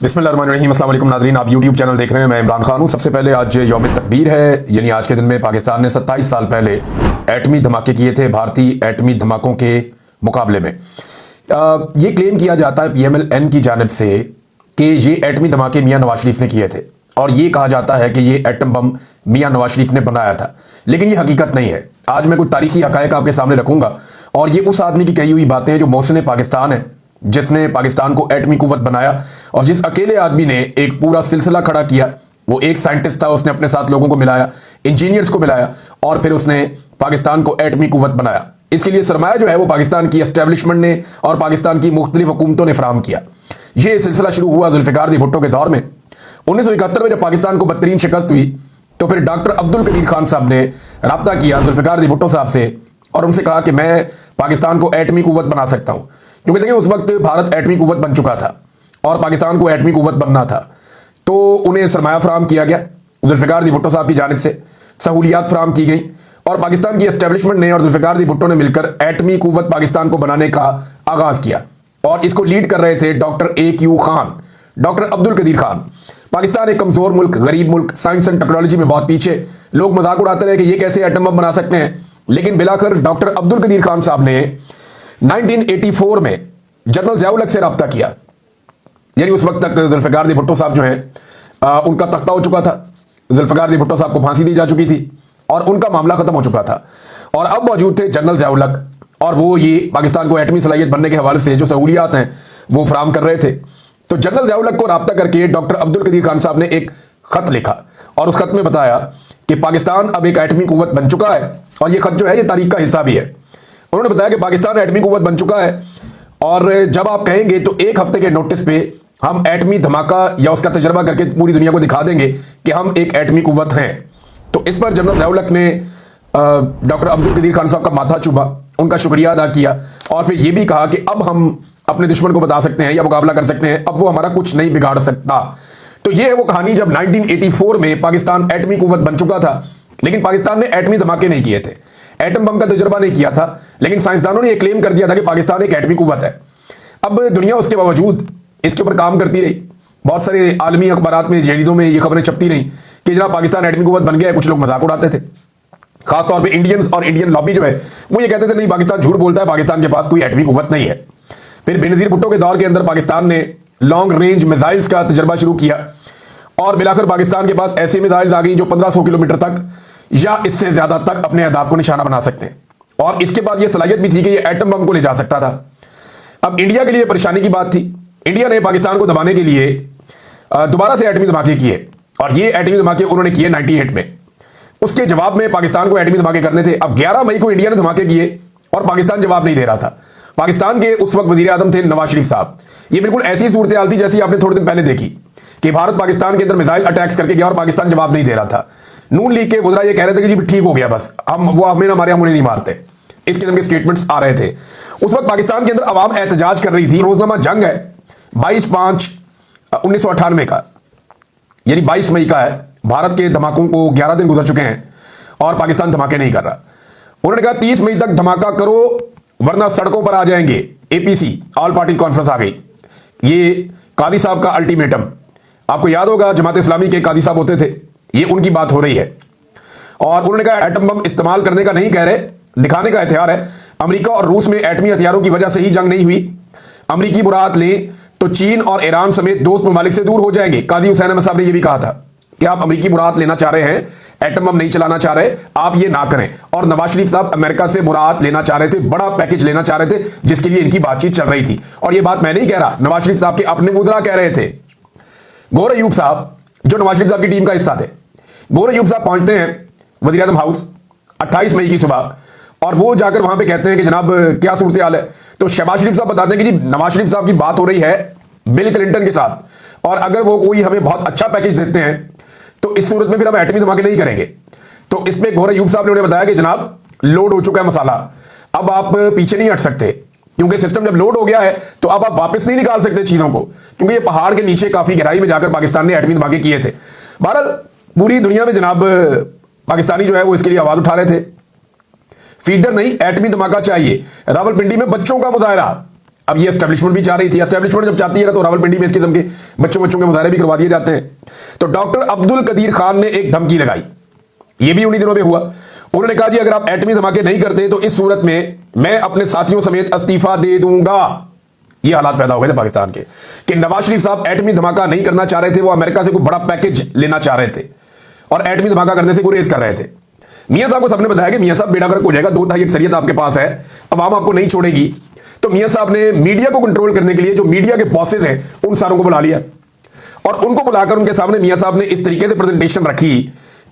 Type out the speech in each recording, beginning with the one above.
बिस्मिल्लाहिर्रहमानिर्रहीम। अस्सलाम वालेकुम नाज़रीन, आप यूट्यूब चैनल देख रहे हैं। मैं इमरान खान हूँ। सबसे पहले आज यौम तकबीर है, यानी आज के दिन में पाकिस्तान ने 27 साल पहले एटमी धमाके किए थे भारतीय एटमी धमाकों के मुकाबले में। ये क्लेम किया जाता है PMLN की जानिब से कि ये एटमी धमाके मियाँ नवाज शरीफ ने किए थे, और ये कहा जाता है कि ये एटम बम मियाँ नवाज शरीफ ने बनाया था, लेकिन ये हकीकत नहीं है। आज मैं कुछ तारीखी हकायक आपके सामने रखूंगा, और ये उस आदमी की कही हुई बातें हैं जो मोहसिन पाकिस्तान है, जिसने पाकिस्तान को एटमी कुव्वत बनाया, और जिस अकेले आदमी ने एक पूरा सिलसिला खड़ा किया। वो एक साइंटिस्ट था, उसने अपने साथ लोगों को मिलाया, इंजीनियर्स को मिलाया, और फिर उसने पाकिस्तान को एटमी कुव्वत बनाया। इसके लिए सरमाया जो है वो पाकिस्तान की एस्टेब्लिशमेंट ने और पाकिस्तान की मुख्तलिफ हुकूमतों ने फराहम किया। यह सिलसिला शुरू हुआ जुल्फिकार भुट्टो के दौर में। 1971 में जब पाकिस्तान को बदतरीन शिकस्त हुई, तो फिर डॉक्टर अब्दुल कदीर खान साहब ने रब्ता किया जुल्फिकार भुट्टो साहब से, और उनसे कहा कि मैं पाकिस्तान को एटमी कुव्वत बना सकता हूं। क्योंकि देखिए, उस वक्त भारत एटमी कुव्वत बन चुका था और पाकिस्तान को एटमी कुव्वत बनना था, तो उन्हें सरमाया फराहम किया गया। जुल्फिकार भुट्टो साहब की जानिब से सहूलियात फराहम की गई, और पाकिस्तान की एस्टेब्लिशमेंट ने और जुल्फिकार भुट्टो ने मिलकर एटमी कुव्वत पाकिस्तान को बनाने का आगाज किया। और इसको लीड कर रहे थे doctor AQ Khan, doctor Abdul Qadeer Khan. Pakistan एक कमजोर मुल्क, गरीब मुल्क, साइंस एंड टेक्नोलॉजी में बहुत पीछे। लोग मजाक उड़ाते रहे कि ये कैसे एटम बम बना सकते हैं, लेकिन बिलाकर डॉक्टर अब्दुल कदीर खान साहब ने 1984 में जनरल ज़िया-उल-हक से रब्ता किया। यानी उस वक्त तक जुल्फिकार भुट्टो साहब जो हैं उनका तख्ता हो चुका था, जुल्फिकार भुट्टो साहब को फांसी दी जा चुकी थी और उनका मामला खत्म हो चुका था। और अब मौजूद थे जनरल ज़िया-उल-हक, और वो ये पाकिस्तान को एटमी सलाहियत बनने के हवाले से जो सहूलियात हैं वो फराहम कर रहे थे। तो जनरल ज़िया-उल-हक को रब्ता करके डॉक्टर अब्दुल कदीर खान साहब ने एक खत लिखा, और उस खत में बताया कि पाकिस्तान अब एक एटमी कुव्वत बन चुका है। और ये खत जो है ये तारीख का हिस्सा भी है। उन्होंने बताया कि पाकिस्तान एटमी कुव्वत बन चुका है, और जब आप कहेंगे तो एक हफ्ते के नोटिस पे हम एटमी धमाका या उसका तजर्बा करके पूरी दुनिया को दिखा देंगे कि हम एक एटमी कुव्वत हैं। तो इस पर जनरल ज़िया-उल-हक ने डॉक्टर अब्दुल कदीर खान साहब का माथा चूमा, उनका शुक्रिया अदा किया, और फिर यह भी कहा कि अब हम अपने दुश्मन को बता सकते हैं या मुकाबला कर सकते हैं, अब वो हमारा कुछ नहीं बिगाड़ सकता। तो ये है वो कहानी जब 1984 में पाकिस्तान एटमी कुव्वत बन चुका था, लेकिन पाकिस्तान ने एटमी धमाके नहीं किए थे, एटम बम का तजुर्बा नहीं किया था, लेकिन साइंसदानों ने यह क्लेम कर दिया था कि पाकिस्तान एक एटमी कुव्वत है। अब दुनिया उसके बावजूद इसके ऊपर काम करती रही। बहुत सारे आलमी अखबारात में, जरीदों में ये खबरें छपती रही कि जनाब पाकिस्तान एटमी कुव्वत बन गया है। कुछ लोग मजाक उड़ाते थे, खासतौर पे इंडियंस और इंडियन लॉबी जो है वो ये कहते थे नहीं, पाकिस्तान झूठ बोलता है, पाकिस्तान के पास कोई एटमी कुव्वत नहीं है। फिर बेनज़ीर भुट्टो के दौर के अंदर पाकिस्तान ने लॉन्ग रेंज मिसाइल्स का तजर्बा शुरू किया, और बिलाकर पाकिस्तान के पास ऐसे मिसाइल्स आ गई जो 1500 किलोमीटर तक या इससे ज्यादा तक अपने अहदाफ को निशाना बना सकते हैं। और इसके बाद यह सलाहियत भी थी कि यह एटम बम को ले जा सकता था। अब इंडिया के लिए परेशानी की बात थी। इंडिया ने पाकिस्तान को दबाने के लिए दोबारा से एटमी धमाके किए, और ये एटमी धमाके उन्होंने किए 98 में। उसके जवाब में पाकिस्तान को एटमी धमाके करने थे। अब 11 मई को इंडिया ने धमाके किए और पाकिस्तान जवाब नहीं दे रहा था। पाकिस्तान के उस वक्त वजीर आजम थे नवाज शरीफ साहब। ये बिल्कुल ऐसी सूरत हाल थी जैसी आपने थोड़े दिन पहले देखी कि भारत पाकिस्तान के अंदर मिसाइल अटैक्स करके गया और पाकिस्तान जवाब नहीं दे रहा था। नून लीग के वज़रा ये कह रहे थे कि जी ठीक हो गया, बस हम वो हमें ना मारे, हम उन्हें नहीं मारते। इस किस्म के स्टेटमेंट्स आ रहे थे। उस वक्त पाकिस्तान के अंदर अवाम एहतजाज कर रही थी। रोजनामा जंग है 22/5/1998 का, यानी 22 मई का है। भारत के धमाकों को 11 दिन गुजर चुके हैं और पाकिस्तान धमाके नहीं कर रहा। उन्होंने कहा 30 मई तक धमाका करो वरना सड़कों पर आ जाएंगे। APC ऑल पार्टीज कॉन्फ्रेंस आ गई। ये कादी साहब का अल्टीमेटम, आपको याद होगा जमात इस्लामी के कादी साहब होते थे, ये उनकी बात हो रही है। और उन्होंने कहा एटम बम इस्तेमाल करने का नहीं कह रहे, दिखाने का हथियार है। अमेरिका और रूस में एटमी हथियारों की वजह से ही जंग नहीं हुई। अमेरिकी बुरात लें तो चीन और ईरान समेत दोस्त ममालिक से दूर हो जाएंगे। कादी हुसैन अहमद साहब ने यह भी कहा था कि आप अमेरिकी बुरात लेना चाह रहे हैं, एटम बम नहीं चलाना चाह रहे, आप ये ना करें। और नवाज शरीफ साहब अमेरिका से बुरात लेना चाह रहे थे, बड़ा पैकेज लेना चाह रहे थे, जिसके लिए इनकी बातचीत चल रही थी। और ये बात मैं नहीं कह रहा, नवाज शरीफ साहब के अपने वज़रा कह रहे थे। गौहर अयूब साहब जो नवाज शरीफ साहब की टीम का हिस्सा थे, गौहर अयूब साहब पहुंचते हैं वज़ीर आज़म हाउस 28 मई की सुबह, और वो जाकर वहां पे कहते हैं कि जनाब क्या सूरत हाल है। तो शहबाज शरीफ साहब बताते हैं कि जी नवाज शरीफ साहब की बात हो रही है बिल क्लिंटन के साथ, और अगर वो कोई हमें बहुत अच्छा पैकेज देते हैं तो इस सूरत में फिर हम एटमी धमाके नहीं करेंगे। तो इसमें गौहर अयूब साहब ने उन्हें बताया कि जनाब लोड हो चुका है मसाला, अब आप पीछे नहीं हट सकते, क्योंकि सिस्टम जब लोड हो गया है तो अब आप वापस नहीं निकाल सकते चीजों को, क्योंकि ये पहाड़ के नीचे काफी गहराई में जाकर पाकिस्तान ने एटमी धमाके किए थे। भारत पूरी दुनिया में जनाब पाकिस्तानी जो है वो इसके लिए आवाज उठा रहे थे। फीडर नहीं, एटमी धमाका चाहिए। रावलपिंडी में बच्चों का मुजाहरा, अब ये एस्टेब्लिशमेंट भी चाह रही थी। एस्टेब्लिशमेंट जब चाहती है ना तो रावलपिंडी में इस किस्म के बच्चों के मुजाहरे भी करवा दिए जाते हैं। तो डॉक्टर अब्दुल कदीर खान ने एक धमकी लगाई, ये भी उन्हीं दिनों में हुआ। उन्होंने कहा जी अगर आप एटमी धमाके नहीं करते तो इस सूरत में मैं अपने साथियों समेत इस्तीफा दे दूंगा। ये हालात पैदा हो गए थे पाकिस्तान के कि नवाज शरीफ साहब एटमी धमाका नहीं करना चाह रहे थे, वो अमेरिका से कोई बड़ा पैकेज लेना चाह रहे थे और एटमी धमाका करने से गुरेज कर रहे थे। मियां साहब को सबने बताया कि मियां साहब बेड़ा गर्क हो जाएगा, 2 दहाई अक्सरियत आपके पास है, अवाम आपको नहीं छोड़ेगी। तो मियां साहब ने मीडिया को कंट्रोल करने के लिए जो मीडिया के बॉसेज हैं उन सारों को बुला लिया और उनको बुलाकर उनके सामने मियां साहब ने इस तरीके से प्रेजेंटेशन रखी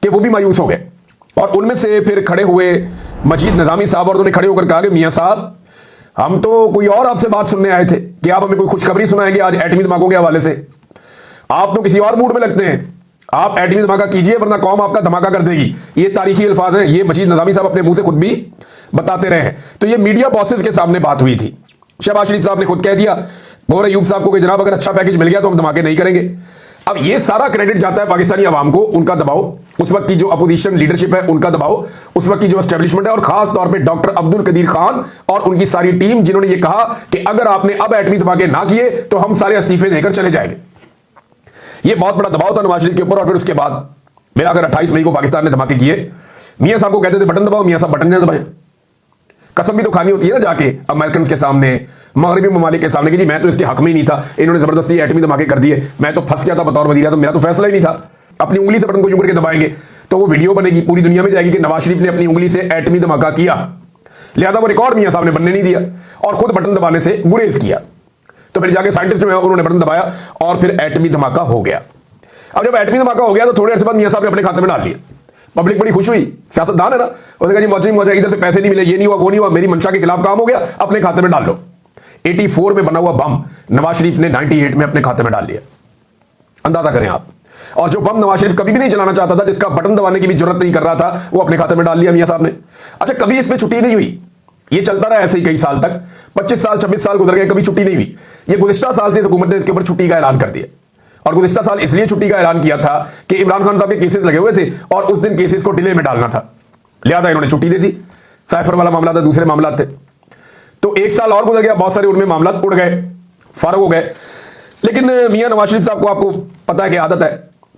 कि वो भी मायूस हो गए। और उनमें से फिर खड़े हुए मजीद निजामी साहब और उन्होंने खड़े होकर कहा कि मियां साहब हम तो कोई और आपसे बात सुनने आए थे कि आप हमें कोई खुशखबरी सुनाएंगे आज एटमी धमाकों के हवाले से। आप तो किसी और मूड में लगते हैं, आप एटमी धमाका कीजिए वरना कौम आपका धमाका कर देगी। ये तारीखी अल्फाज हैं, ये मजीद निजामी साहब अपने मुंह से खुद भी बताते रहे हैं। तो ये मीडिया बॉसेस के सामने बात हुई थी। शहबाज शरीफ साहब ने खुद कह दिया गौहर अयूब साहब को कि जनाब अगर अच्छा पैकेज मिल गया तो हम धमाके नहीं करेंगे। अब ये सारा क्रेडिट जाता है पाकिस्तानी अवाम को, उनका दबाव, उस वक्त की जो अपोजिशन लीडरशिप है उनका दबाव, उस वक्त की जो एस्टेब्लिशमेंट है और खास तौर पे डॉक्टर अब्दुल कदीर खान और उनकी सारी टीम जिन्होंने ये कहा कि अगर आपने अब एटमी धमाके ना किए तो हम सारे इस्तीफे देकर चले जाएंगे। ये बहुत बड़ा दबाव था नवाज शरीफ के ऊपर। और फिर उसके बाद मिलाकर 28 मई को पाकिस्तान ने धमाके किए। मियां साहब को कहते थे बटन दबाओ, मियां साहब बटन नहीं दबाए। कसम भी तो खानी होती है ना जाके अमेरिकन के सामने, मगरबी ममालिक के सामने कि जी मैं तो इसके हक में ही नहीं था, इन्होंने जबरदस्ती एटमी धमाके कर दिए, मैं तो फंस गया था बतौर वज़ीर आज़म, मेरा तो फैसला ही नहीं था। अपनी उंगली से बटन को यूं करके दबाएंगे तो वो वीडियो बनेगी, पूरी दुनिया में जाएगी कि नवाज शरीफ ने अपनी उंगली से एटमी धमाका किया। लिहाजा वो रिकॉर्ड मियां साहब ने बनने नहीं दिया और खुद बटन दबाने से गुरेज किया। तो फिर जाके साइंटिस्ट में उन्होंने बटन दबाया और फिर एटमी धमाका हो गया। अब जब एटमी धमाका हो गया तो थोड़े अर्से बाद मियां साहब ने अपने खाते में डाल लिया। पब्लिक बड़ी खुश हुई, सियासतदान है ना, उसने कहा जी मौजा इधर से पैसे नहीं मिले, ये नहीं हुआ वो नहीं हुआ, मेरी मंशा के खिलाफ काम हो गया, अपने खाते में डाल लो। 84 में बना हुआ बम नवाज शरीफ ने 98 में अपने खाते में डाल लिया। अंदाजा करें आप। और जो बम नवाज शरीफ कभी भी नहीं चलाना चाहता था, जिसका बटन दबाने की भी जरूरत नहीं कर रहा था, वो अपने खाते में डाल लिया मियां साहब ने। अच्छा, कभी इसमें छुट्टी नहीं हुई, ये चलता रहा ऐसे ही कई साल तक, 25 साल 26 साल गुजर गए, कभी छुट्टी नहीं हुई। ये गुज़िश्ता साल से हुकूमत ने इसके ऊपर छुट्टी का ऐलान कर दिया। और गुज़िश्ता साल इसलिए छुट्टी का ऐलान किया था कि इमरान खान साहब के केसेस लगे हुए थे और उस दिन केसेस को डिले में डालना था, लिहाजा इन्होंने छुट्टी दे दी। साइफर वाला मामला था, दूसरे मामला थे, तो 1 साल और गुजर गया, बहुत सारे उनमें मामला उड़ गए, फारग हो गए। लेकिन मियां नवाज शरीफ साहब को आपको पता है कि आदत है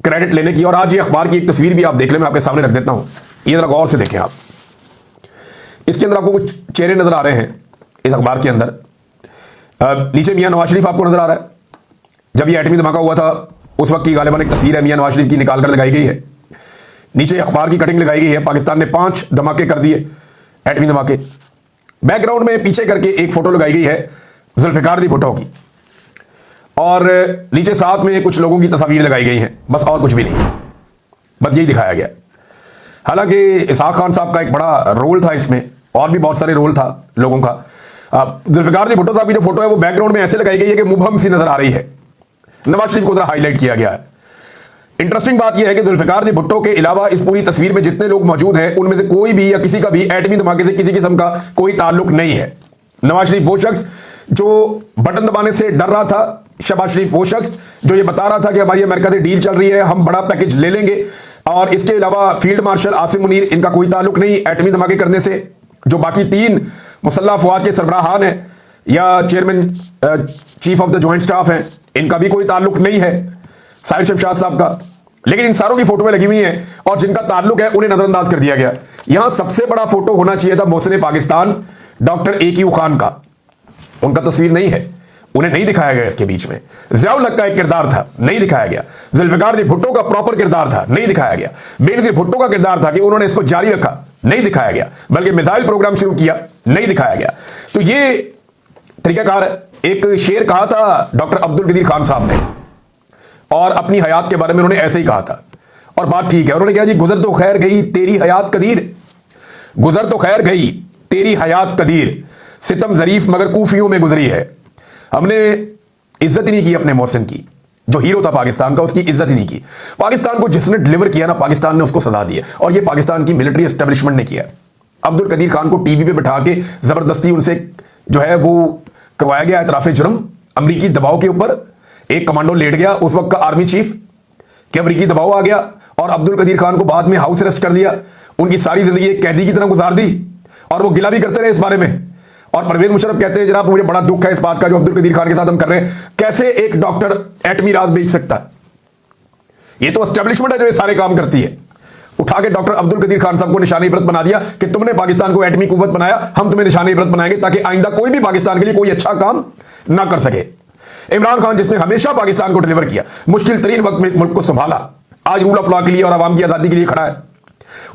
क्रेडिट लेने की। और आज ये अखबार की एक तस्वीर भी आप देख लें, मैं आपके सामने रख देता हूं, ये जरा गौर से देखें आप। इसके अंदर आपको कुछ चेहरे नजर आ रहे हैं इस अखबार के अंदर। नीचे मियां नवाज शरीफ आपको नजर आ रहा है। जब ये एटमी धमाका हुआ था उस वक्त की गालिबन एक तस्वीर है, मियां नवाज शरीफ की निकाल कर लगाई गई है। नीचे अखबार की कटिंग लगाई गई है, पाकिस्तान ने 5 धमाके कर दिए एटमी धमाके। बैकग्राउंड में पीछे करके एक फोटो लगाई गई है जुल्फिकार दी भुट्टो की, और नीचे साथ में कुछ लोगों की तस्वीर लगाई गई है, बस और कुछ भी नहीं, बस यही दिखाया गया। हालांकि इसहाक खान साहब का एक बड़ा रोल था इसमें, और भी बहुत सारे रोल था लोगों का। जुल्फिकार दी भुट्टो साहब की जो फोटो है वो बैकग्राउंड में ऐसे लगाई गई है कि मुबहम सी नजर आ रही है, नवाज शरीफ को जरा हाईलाइट किया गया है। इंटरेस्टिंग बात यह है कि जुल्फिकार दी भुट्टो के अलावा इस पूरी तस्वीर में जितने लोग मौजूद हैं उनमें से कोई भी या किसी का भी एटमी धमाके से किसी किस्म का कोई ताल्लुक नहीं है। नवाज शरीफ वो शख्स जो बटन दबाने से डर रहा था, शहबाज शरीफ वो शख्स जो ये बता रहा था कि हमारी अमेरिका से डील चल रही है, हम बड़ा पैकेज ले लेंगे, और इसके अलावा फील्ड मार्शल आसिम मुनीर, इनका कोई ताल्लुक नहीं एटमी धमाके करने से। जो बाकी 3 मुसल्लह अफवाज के सरबराहान हैं या chairman chief of the joint staff हैं, इनका भी कोई ताल्लुक नहीं है साहिर शमशाद साहब का। लेकिन इन सारों की फोटोएं लगी हुई हैं और जिनका ताल्लुक है उन्हें नजरअंदाज कर दिया गया। यहां सबसे बड़ा फोटो होना चाहिए था मोहसिन पाकिस्तान डॉक्टर AQ खान का, उनका तस्वीर नहीं है, उन्हें नहीं दिखाया गया इसके बीच में। ज़ियाउल हक का एक किरदार था, नहीं दिखाया गया। जुल्फिकार दी भुट्टो का प्रॉपर किरदार था, नहीं दिखाया गया। बेनज़ीर भुट्टो का किरदार था कि उन्होंने इसको जारी रखा, नहीं दिखाया गया। बल्कि मिसाइल प्रोग्राम शुरू किया, नहीं दिखाया गया। तो ये तरीकाकार है। एक शेर कहा था डॉक्टर अब्दुल कदीर खान साहब ने, और अपनी हयात के बारे में उन्होंने ऐसे ही कहा था, और बात ठीक है। उन्होंने कहा जी गुजर तो खैर गई तेरी हयात कदीर, गुजर तो खैर गई तेरी हयात कदीर, सितम जरीफ मगर कूफियों में गुजरी है। हमने इज्जत ही नहीं की अपने मोहसिन की, जो हीरो था पाकिस्तान का, उसकी इज्जत ही नहीं की। पाकिस्तान को जिसने डिलीवर किया ना, पाकिस्तान ने उसको सजा दी है, और ये पाकिस्तान की मिलिट्री एस्टेब्लिशमेंट ने किया। अब्दुल कदीर खान को टीवी पे बिठा के जबरदस्ती उनसे जो है वो करवाया गया एतराफ़े जुर्म, अमरीकी दबाव के ऊपर। एक कमांडो लेट गया उस वक्त का आर्मी चीफ कि अमरीकी दबाव आ गया, और अब्दुल कदीर खान को बाद में हाउस अरेस्ट कर दिया, उनकी सारी जिंदगी एक कैदी की तरह गुजार दी, और वो गिला भी करते रहे इस बारे में। और परवेज मुशर्रफ कहते हैं जनाब मुझे बड़ा दुख है इस बात का जो अब्दुल कदीर खान के साथ हम कर रहे हैं, कैसे एक डॉक्टर एटमी राज बेच सकता है? ये तो एस्टेब्लिशमेंट है जो ये सारे काम करती है। उठा के डॉक्टर अब्दुल कदीर खान साहब को निशानी इबरत बना दिया कि तुमने पाकिस्तान को एटमी कुव्वत बनाया, हम तुम्हें निशानी इबरत बनाएंगे ताकि आइंदा कोई भी पाकिस्तान के लिए कोई अच्छा काम ना कर सके। इमरान खान जिसने हमेशा पाकिस्तान को डिलीवर किया, मुश्किल तरीन वक्त में इस मुल्क को संभाला, आज रूल ऑफ लॉ के लिए और आवाम की आजादी के लिए खड़ा है,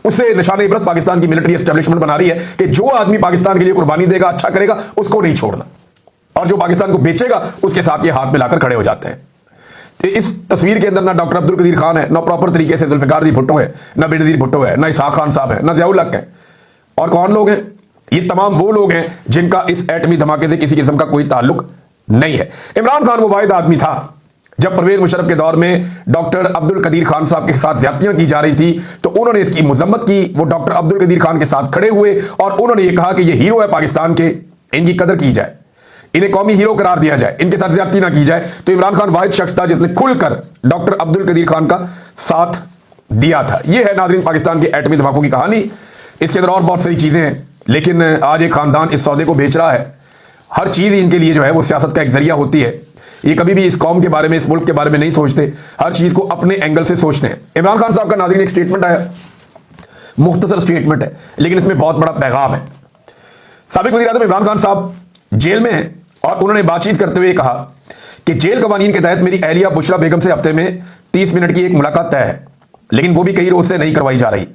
उसे निशान इबरत पाकिस्तान की मिलिट्री एस्टेब्लिशमेंट बना रही है कि जो आदमी पाकिस्तान के लिए कुर्बानी देगा, अच्छा करेगा, उसको नहीं छोड़ना, और जो पाकिस्तान को बेचेगा उसके साथ ये हाथ मिलाकर खड़े हो जाते हैं। तो इस तस्वीर के अंदर ना डॉक्टर अब्दुल कदीर खान है, ना प्रॉपर तरीके से जुल्फिकार दी भुट्टो है, ना बेनजीर भुट्टो है, ना इसहाक खान साहब है, ना ज़ियाउल हक है। और कौन लोग हैं? ये तमाम वो लोग हैं जिनका इस एटमी धमाके से किसी किस्म का कोई ताल्लुक नहीं है। इमरान खान वो वाहिद आदमी था जब परवेज मुशर्रफ के दौर में डॉक्टर अब्दुल कदीर खान साहब के साथ ज्यादतियां की जा रही थी तो उन्होंने इसकी मजम्मत की। वो डॉक्टर अब्दुल कदीर खान के साथ खड़े हुए और उन्होंने ये कहा कि ये हीरो है पाकिस्तान के, इनकी कदर की जाए, इन्हें कौमी हीरो करार दिया जाए, इनके साथ ज्यादती ना की जाए। तो इमरान खान वाहिद शख्स था जिसने खुलकर डॉक्टर अब्दुल कदीर खान का साथ दिया था। यह है नाज़रीन पाकिस्तान के एटमी धमाकों की कहानी। इसके अंदर और बहुत सारी चीजें हैं, लेकिन आज एक खानदान इस सौदे को बेच रहा है। हर चीज इनके लिए जो है वो सियासत का एक जरिया होती है। ये कभी भी इस कौम के बारे में, इस मुल्क के बारे में नहीं सोचते, हर चीज को अपने एंगल से सोचते हैं। इमरान खान साहब का नाज़रीन एक स्टेटमेंट आया, मुख्तसर स्टेटमेंट है लेकिन इसमें बहुत बड़ा पैगाम है। साबिक वज़ीर आज़म इमरान खान साहब जेल में हैं और उन्होंने बातचीत करते हुए कहा कि जेल कवानीन के तहत मेरी अहलिया बुशरा बेगम से हफ्ते में 30 मिनट की एक मुलाकात तय है, लेकिन वो भी कई रोज से नहीं करवाई जा रही।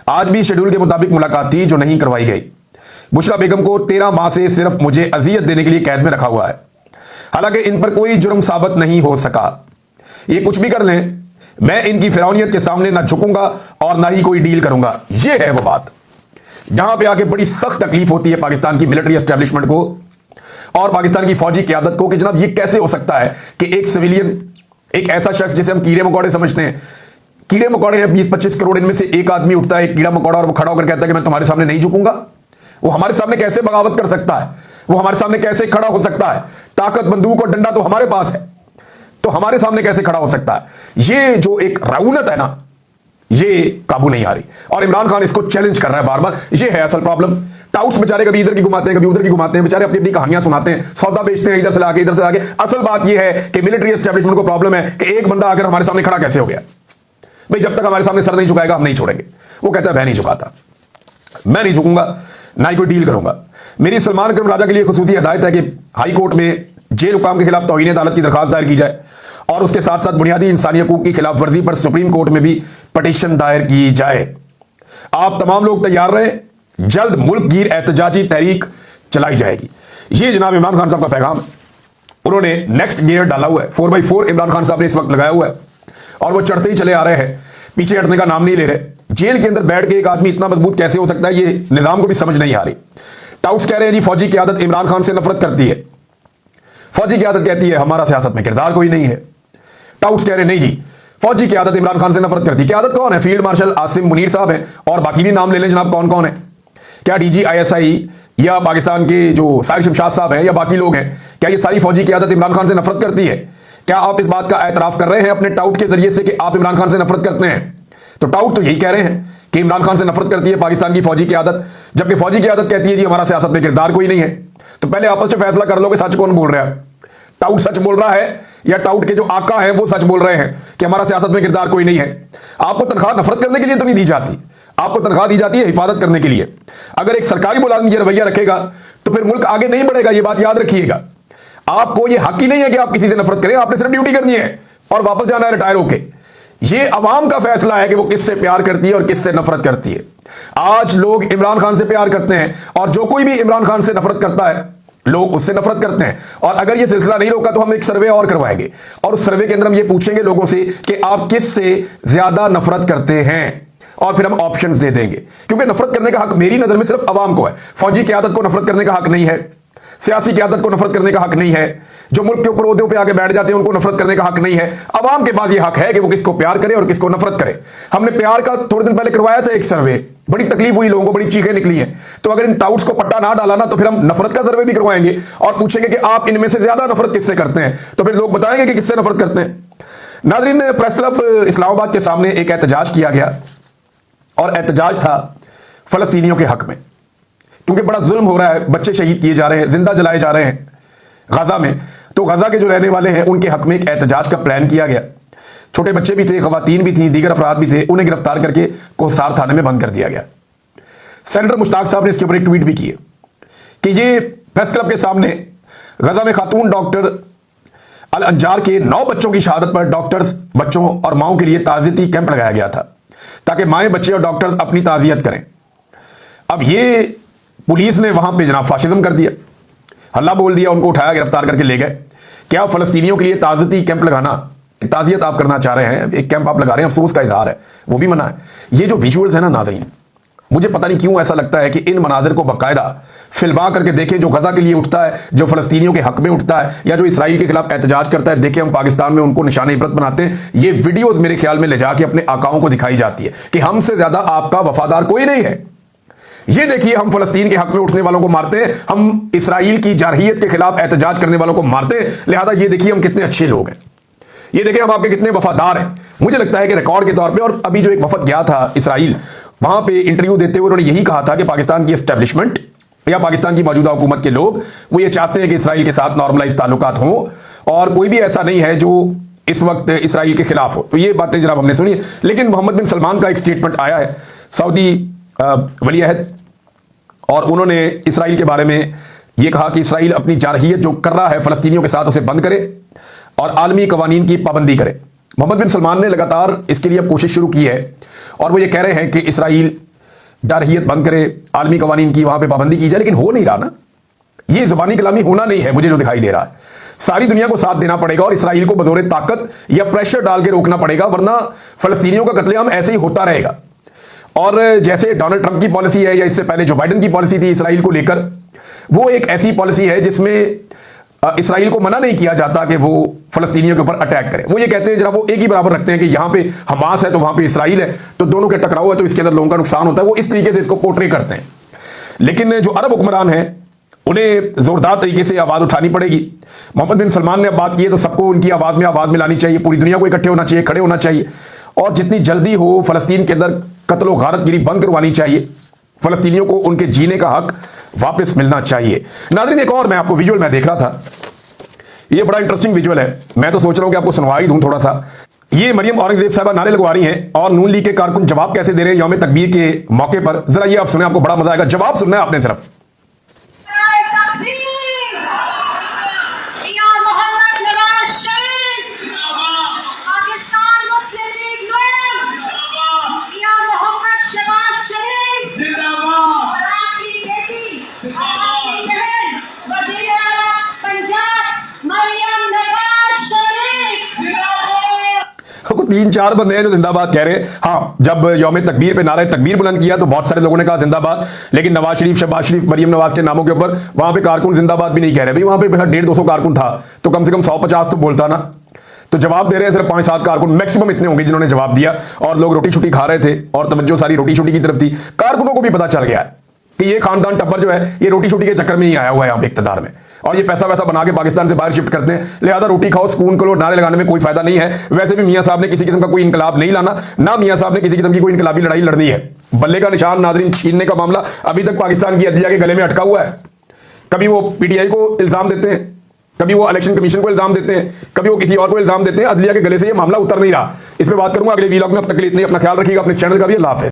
आज भी शेड्यूल के मुताबिक मुलाकात थी जो नहीं करवाई गई। बुशरा बेगम को 13 माह से सिर्फ मुझे अजियत देने के लिए कैद में रखा हुआ है, हालांकि इन पर कोई जुर्म साबित नहीं हो सका। ये कुछ भी कर लें, मैं इनकी फिरौनियत के सामने ना झुकूंगा और ना ही कोई डील करूंगा। ये है वो बात जहां पे आके बड़ी सख्त तकलीफ होती है पाकिस्तान की मिलिट्री एस्टेब्लिशमेंट को और पाकिस्तान की फौजी क़यादत को कि जनाब ये कैसे हो सकता है कि एक सिविलियन, एक ऐसा शख्स जिसे हम कीड़े मकोड़े समझते हैं, कीड़े मकोड़े हैं 20-25 करोड़, इनमें से एक आदमी उठता है, एक कीड़ा मकोड़ा, और वो खड़ा होकर कहता है कि मैं तुम्हारे सामने नहीं झुकूंगा। वो हमारे सामने कैसे बगावत कर सकता है? वो हमारे सामने कैसे खड़ा हो सकता है? ताकत, बंदूक और डंडा तो हमारे पास है, तो हमारे सामने कैसे खड़ा हो सकता है? ये जो एक रऊनत है ना, ये काबू नहीं आ रही और इमरान खान इसको चैलेंज कर रहा है बार बार। ये है असल प्रॉब्लम। टाउट्स बेचारे कभी इधर की घुमाते हैं, कभी उधर की घुमाते हैं, बेचारे अपनी अपनी कहानियां सुनाते हैं, सौदा बेचते हैं इधर से लाके इधर से लाके। असल बात यह है कि मिलिट्री एस्टेब्लिशमेंट को प्रॉब्लम है कि एक बंदा आकर हमारे सामने खड़ा कैसे हो गया। भाई जब तक हमारे सामने सर नहीं झुकाएगा हम नहीं छोड़ेंगे। वो कहता है मैं नहीं झुकाता, मैं नहीं झुकूंगा, ना ही कोई डील करूंगा। मेरी सलमान अकरम राजा के लिए खुसूसी हिदायत है कि हाई कोर्ट में जेल हुकाम के खिलाफ तौहीन अदालत की दरखास्त दायर की जाए और उसके साथ साथ बुनियादी इंसानी हकूक की खिलाफ वर्जी पर सुप्रीम कोर्ट में भी पटिशन दायर की जाए। आप तमाम लोग तैयार रहे, जल्द मुल्क गिर एहतजाजी तहरीक चलाई जाएगी। ये जनाब इमरान खान साहब का पैगाम है। उन्होंने नेक्स्ट गियर डाला हुआ है, 4x4 इमरान खान साहब ने इस वक्त लगाया हुआ है और वो चढ़ते ही चले आ रहे हैं, पीछे हटने का नाम नहीं ले रहे। जेल के अंदर बैठ के एक आदमी इतना मजबूत कैसे हो सकता है, ये निजाम को भी समझ नहीं आ रही। टाउट्स कह रहे हैं जी फौजी क़यादत इमरान खान से नफरत करती है। फौजी क़यादत कहती है हमारा सियासत में किरदार कोई नहीं है। टाउट्स कह रहे हैं नहीं जी फौजी क़यादत इमरान खान से नफरत करती है। क़यादत कौन है? फील्ड मार्शल आसिम मुनीर साहब हैं और बाकी भी नाम ले लें जनाब, कौन कौन है? क्या डीजी ISI या पाकिस्तान के जो साहिर शमशाद साहब हैं या बाकी लोग हैं, क्या ये सारी फौजी क़यादत इमरान खान से नफरत करती है? क्या आप इस बात का एतराफ कर रहे हैं अपने टाउट के जरिए से कि आप इमरान खान से नफरत करते हैं? तो टाउट तो यही कह रहे हैं कि इमरान खान से नफरत करती है पाकिस्तान की फौजी क़यादत, जबकि फौजी क़यादत कहती है जी हमारा सियासत में किरदार कोई नहीं है। तो पहले आपस में फैसला कर लो कि सच कौन बोल रहा है। टाउट सच बोल रहा है या टाउट के जो आका हैं वो सच बोल रहे हैं कि हमारा सियासत में किरदार कोई नहीं है? आपको तनख्वाह नफरत करने के लिए तो नहीं दी जाती, आपको तनख्वाह दी जाती है हिफाजत करने के लिए। अगर एक सरकारी मुलाजिम ये रवैया रखेगा तो फिर मुल्क आगे नहीं बढ़ेगा, ये बात याद रखिएगा। आपको ये हक ही नहीं है कि आप किसी से नफरत करें, आपने सिर्फ ड्यूटी करनी है और वापस जाना है रिटायर होके। ये अवाम का फैसला है कि वो किससे प्यार करती है और किससे नफरत करती है। आज लोग इमरान खान से प्यार करते हैं और जो कोई भी इमरान खान से नफरत करता है लोग उससे नफरत करते हैं। और अगर ये सिलसिला नहीं रोका तो हम एक सर्वे और करवाएंगे और उस सर्वे के अंदर हम ये पूछेंगे लोगों से कि आप किससे ज्यादा नफरत करते हैं और फिर हम ऑप्शंस दे देंगे, क्योंकि नफरत करने का हक मेरी नजर में सिर्फ अवाम को है। फौजी क़यादत को नफरत करने का हक नहीं है, सियासी क़यादत को नफरत करने का हक नहीं है, जो मुल्क के ऊपर ओहदों पे आके बैठ जाते हैं उनको नफरत करने का हक नहीं है। अवाम के पास ये हक है कि वो किसको प्यार करे और किसको नफरत करे। हमने प्यार का थोड़े दिन पहले करवाया था एक सर्वे, बड़ी तकलीफ हुई लोगों को, बड़ी चीखें निकली हैं। तो अगर इन टाउट्स को पट्टा ना डाला ना तो फिर हम नफरत का सर्वे भी करवाएंगे और पूछेंगे कि आप इनमें से ज्यादा नफरत किससे करते हैं, तो फिर लोग बताएंगे कि किससे नफरत करते हैं। नाज़रीन, प्रेस क्लब इस्लामाबाद के सामने एक एहतजाज किया गया और एहतजाज था फलस्तीनियों के हक में, क्योंकि बड़ा जुल्म हो रहा है, बच्चे शहीद किए जा रहे हैं, जिंदा जलाए जा रहे हैं गाजा में। तो गाजा के जो रहने वाले हैं उनके हक में एक एहतजाज का प्लान किया गया। छोटे बच्चे भी थे, खवातीन भी थी, दीगर अफराद भी थे, उन्हें गिरफ्तार करके कोसार थाने में बंद कर दिया गया। सेनेटर मुश्ताक साहब ने इसके ऊपर एक ट्वीट भी किए कि ये प्रेस क्लब के सामने गाजा में खातून डॉक्टर अल अंजार के 9 बच्चों की शहादत पर डॉक्टर्स, बच्चों और माओं के लिए ताज़ियती कैंप लगाया गया था ताकि माएँ, बच्चे और डॉक्टर्स अपनी ताज़ियत करें। अब ये पुलिस ने वहां पे जनाब फाशिज्म कर दिया, हल्ला बोल दिया, उनको उठाया, गिरफ्तार करके ले गए। क्या फलस्तीनियों के लिए ताज़ियती कैंप लगाना, ताज़ियत आप करना चाह रहे हैं, एक कैंप आप लगा रहे हैं, अफसोस का इजहार है, वो भी मना है। ये जो विजुअल्स है ना नाज़रीन, मुझे पता नहीं क्यों ऐसा लगता है कि इन मनाजिर को बाकायदा फिल्मा करके देखें। जो गजा के लिए उठता है, जो फलस्तीनियों के हक में उठता है, या जो इसराइल के खिलाफ एहतजाज करता है, देखें हम पाकिस्तान में उनको निशाने इबरत बनाते हैं। ये वीडियोस मेरे ख्याल में ले जाके अपने आकाओं को दिखाई जाती है कि हमसे ज्यादा आपका वफादार कोई नहीं है। ये देखिए, हम फलस्तीन के हक में उठने वालों को मारते हैं, हम इसराइल की जारहियत के खिलाफ एहतजाज करने वालों को मारते हैं, लिहाजा ये देखिए हम कितने अच्छे लोग हैं, ये देखिए हम आपके कितने वफादार हैं। मुझे लगता है कि रिकॉर्ड के तौर पे, और अभी जो एक वफद गया था इसराइल, वहां पे इंटरव्यू देते हुए उन्होंने यही कहा था कि पाकिस्तान की एस्टेब्लिशमेंट या पाकिस्तान की मौजूदा हुकूमत के लोग वो ये चाहते हैं कि इसराइल के साथ नॉर्मलाइज ताल्लुकात हों, और कोई भी ऐसा नहीं है जो इस वक्त इसराइल के खिलाफ हो। तो ये बातें जनाब हमने सुनी। लेकिन मोहम्मद बिन सलमान का एक स्टेटमेंट आया है, सऊदी वली अहद, और उन्होंने इसराइल के बारे में ये कहा कि इसराइल अपनी जारहियत जो कर रहा है फलस्तीनियों के साथ उसे बंद करे और आलमी कवानीन की पाबंदी करे। मोहम्मद बिन सलमान ने लगातार इसके लिए अब कोशिश शुरू की है, और वो ये कह रहे हैं कि इसराइल जारहियत बंद करे, आलमी कवानीन की वहां पे पाबंदी की जाए, लेकिन हो नहीं रहा ना। ये ज़बानी कलामी होना नहीं है, मुझे जो दिखाई दे रहा है। सारी दुनिया को साथ देना पड़ेगा और इसराइल को बजोरे ताकत या प्रेशर डाल के रोकना पड़ेगा, वरना फलस्तीनियों का कत्लेआम ऐसे ही होता रहेगा। और जैसे डोनाल्ड ट्रंप की पॉलिसी है, या इससे पहले जो बाइडन की पॉलिसी थी इसराइल को लेकर, वो एक ऐसी पॉलिसी है जिसमें इसराइल को मना नहीं किया जाता कि वो फलस्तीनियों के ऊपर अटैक करे। वो ये कहते हैं, जरा वो एक ही बराबर रखते हैं कि यहां पे हमास है तो वहां पे इसराइल है, तो दोनों के टकराव है तो इसके अंदर लोगों का नुकसान होता है। वो इस तरीके से इसको पोर्ट्रे करते हैं। लेकिन जो अरब हुक्मरान हैं उन्हें जोरदार तरीके से आवाज उठानी पड़ेगी। मोहम्मद बिन सलमान ने बात की है तो सबको उनकी आवाज में आवाज मिलानी चाहिए, पूरी दुनिया को इकट्ठे होना चाहिए, खड़े होना चाहिए, और जितनी जल्दी हो फलस्तीन के अंदर कत्ल व गारतगिरी बंद करवानी चाहिए। फलस्तीनियों को उनके जीने का हक वापस मिलना चाहिए। नाज़रीन, एक और मैं आपको विजुअल मैं देख रहा था, ये बड़ा इंटरेस्टिंग विजुअल है, मैं तो सोच रहा हूं कि आपको सुनवा ही दूं थोड़ा सा। ये मरियम औरंगजेब साहबा नारे लगवा रही हैं और नून लीग के कारकुन जवाब कैसे दे रहे हैं यौम तकबीर के मौके पर। जरा ये आप सुने, आपको बड़ा मजा आएगा। जवाब सुनना है आपने सिर्फ। तीन चार बंदे हैं जो जिंदाबाद कह रहे हैं। हाँ, जब यौम तकबीर पे नारे तकबीर बुलंद किया तो बहुत सारे लोगों ने कहा जिंदाबाद, लेकिन नवाज शरीफ, शहबाज शरीफ, मरियम नवाज के नामों के ऊपर वहां पे कारकुन जिंदाबाद भी नहीं कह रहे। भाई वहां पे 150-200 कारकुन था तो कम से कम 150 तो बोलता ना। तो जवाब दे रहे हैं सिर्फ 5-7 कारकुन, मैक्सिमम इतने होंगे जिन्होंने जवाब दिया, और लोग रोटी छुट्टी खा रहे थे और तवज्जो सारी रोटी छुट्टी की तरफ थी। कारकुनों को भी पता चल गया है कि ये खानदान टब्बर जो है ये रोटी छुट्टी के चक्कर में ही आया हुआ है यहाँ पे इकतदार में, और ये पैसा वैसा बना के पाकिस्तान से बाहर शिफ्ट करते हैं। लिहाजा रोटी खाओ, सुकून करो, नारे लगाने में कोई फायदा नहीं है। वैसे भी मियां साहब ने किसी किस्म का कोई इनकलाब नहीं लाना, ना मियां साहब ने किसी किस्म की कोई इनकलाबी लड़ाई लड़नी है। बल्ले का निशान नाज़रीन छीनने का मामला अभी तक पाकिस्तान की अदलिया के गले में अटका हुआ है। कभी वो पीटीआई को इल्जाम देते हैं, कभी वो इलेक्शन कमीशन को इल्जाम देते हैं, कभी वो किसी और को इल्जाम देते हैं। अदलिया के गले से ये मामला उतर नहीं रहा। इस पर बात करूंगा अगले वीलॉग में। अब तक के लिए इतने, अपना ख्याल रखिएगा, अपने चैनल का भी। अल्लाह हाफ़िज़।